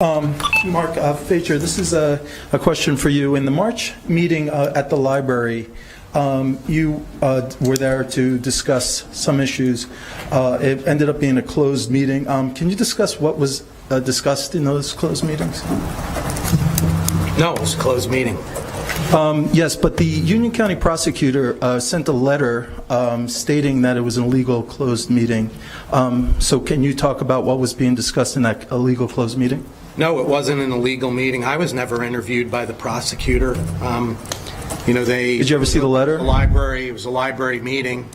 Marc, Faecher, this is a question for you. In the March meeting at the library, you were there to discuss some issues. It ended up being a closed meeting. Can you discuss what was discussed in those closed meetings? No, it was a closed meeting. Yes, but the Union County prosecutor sent a letter stating that it was an illegal closed meeting. So can you talk about what was being discussed in that illegal closed meeting? No, it wasn't an illegal meeting. I was never interviewed by the prosecutor. Did you ever see the letter? It was a library meeting.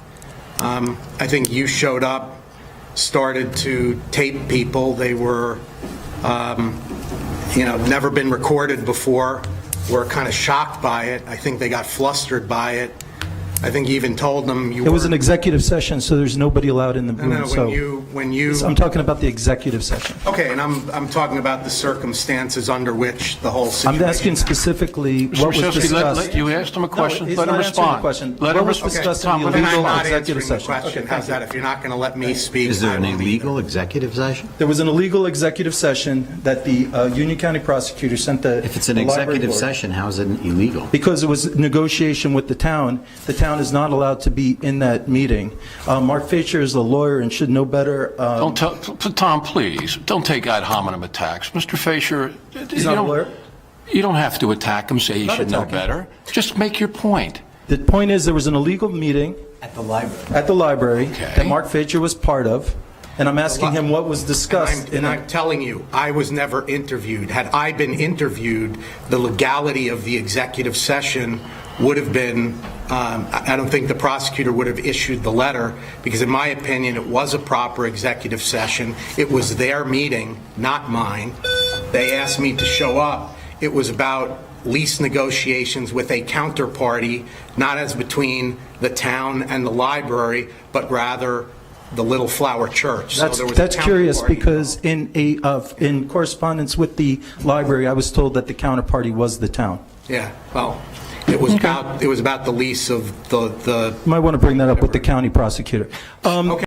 I think you showed up, started to tape people. They were, never been recorded before. Were kind of shocked by it. I think they got flustered by it. I think you even told them you. It was an executive session, so there's nobody allowed in the room. No, when you. I'm talking about the executive session. Okay, and I'm talking about the circumstances under which the whole situation. I'm asking specifically what was discussed. You asked him a question. No, let him respond. Let him respond. Discussed in the illegal executive session. Okay, how's that? If you're not going to let me speak, is there an illegal executive session? There was an illegal executive session that the Union County prosecutor sent the. If it's an executive session, how is it illegal? Because it was negotiation with the town. The town is not allowed to be in that meeting. Marc Faecher is a lawyer and should know better. Tom, please, don't take ad hominem attacks. Mr. Faecher, He's not a lawyer? You don't have to attack him, say he Not should know attacking. better. Just make your point. The point is there was an illegal meeting At the library. at the library Okay. that Marc Faecher was part of, and I'm asking him what was discussed. And I'm telling you, I was never interviewed. Had I been interviewed, the legality of the executive session would have been, I don't think the prosecutor would have issued the letter, because in my opinion, it was a proper executive session. It was their meeting, not mine. They asked me to show up. It was about lease negotiations with a counterparty, not as between the town and the library, but rather the Little Flower Church. That's curious, because in correspondence with the library, I was told that the counterparty was the town. Yeah, well, it was about the lease of the. You might want to bring that up with the county prosecutor. Okay.